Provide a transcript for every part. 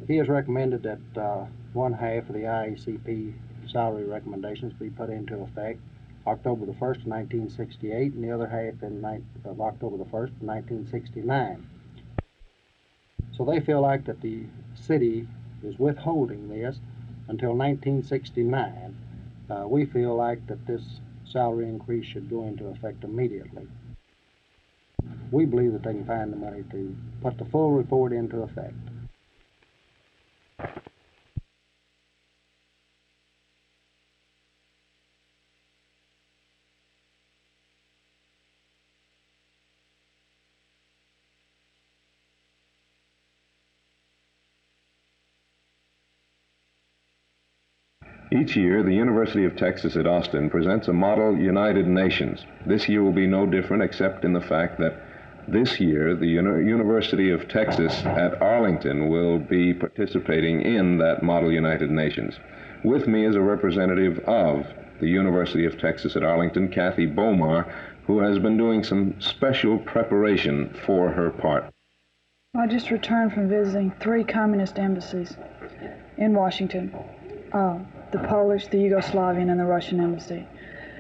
He has recommended that one half of the IACP salary recommendations be put into effect October the 1st of 1968 and the other half of October the 1st of 1969. So they feel like that the city is withholding this until 1969. We feel like that this salary increase should go into effect immediately. We believe that they can find the money to put the full report into effect. Each year, the University of Texas at Austin presents a model United Nations. This year will be no different except in the fact that this year the University of Texas at Arlington will be participating in that model United Nations. With me is a representative of the University of Texas at Arlington, Kathy Bomar, who has been doing some special preparation for her part. I just returned from visiting 3 communist embassies in Washington. The Polish, the Yugoslavian, and the Russian embassy.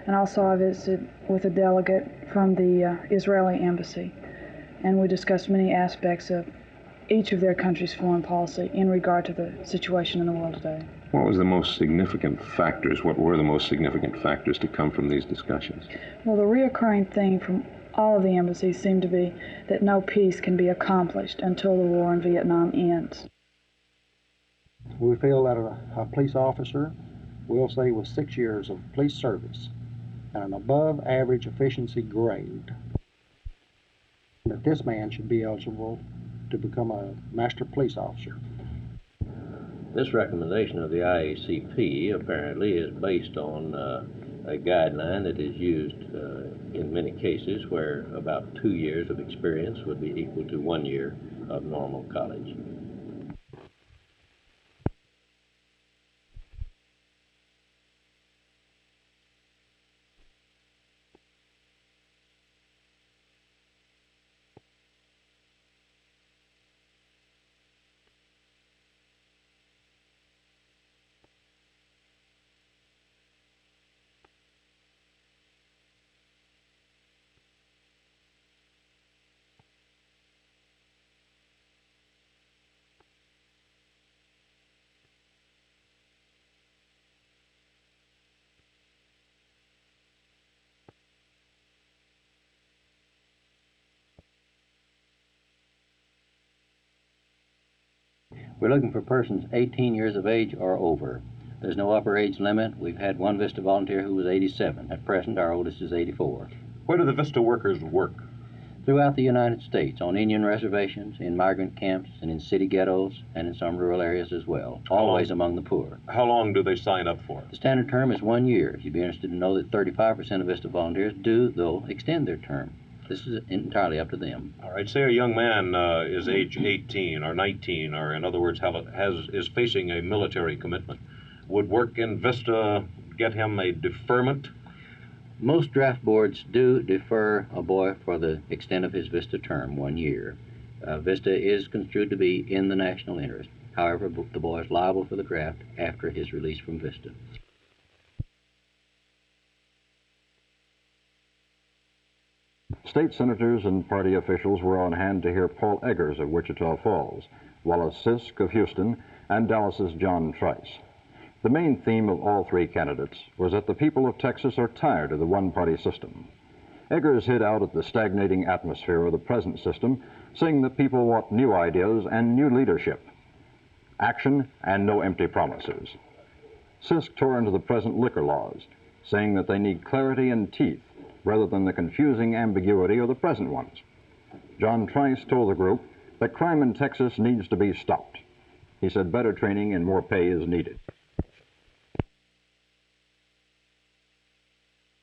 And also I visited with a delegate from the Israeli embassy. And we discussed many aspects of each of their country's foreign policy in regard to the situation in the world today. What were the most significant factors to come from these discussions? Well, the reoccurring theme from all of the embassies seemed to be that no peace can be accomplished until the war in Vietnam ends. We feel that a police officer will say with 6 years of police service and an above average efficiency grade, that this man should be eligible to become a master police officer. This recommendation of the IACP apparently is based on a guideline that is used in many cases where about 2 years of experience would be equal to 1 year of normal college. We're looking for persons 18 years of age or over. There's no upper age limit. We've had one VISTA volunteer who was 87. At present, our oldest is 84. Where do the VISTA workers work? Throughout the United States, on Indian reservations, in migrant camps, and in city ghettos, and in some rural areas as well, always among the poor. How long do they sign up for? The standard term is 1 year. You'd be interested to know that 35% of VISTA volunteers do, though, extend their term. This is entirely up to them. All right, say a young man is age 18 or 19, or in other words, is facing a military commitment. Would work in VISTA get him a deferment? Most draft boards do defer a boy for the extent of his VISTA term, 1 year. VISTA is construed to be in the national interest. However, the boy is liable for the draft after his release from VISTA. State senators and party officials were on hand to hear Paul Eggers of Wichita Falls, Wallace Sisk of Houston, and Dallas's John Trice. The main theme of all 3 candidates was that the people of Texas are tired of the one-party system. Eggers hit out at the stagnating atmosphere of the present system, saying that people want new ideas and new leadership, action and no empty promises. Sisk tore into the present liquor laws, saying that they need clarity and teeth rather than the confusing ambiguity of the present ones. John Trice told the group that crime in Texas needs to be stopped. He said better training and more pay is needed.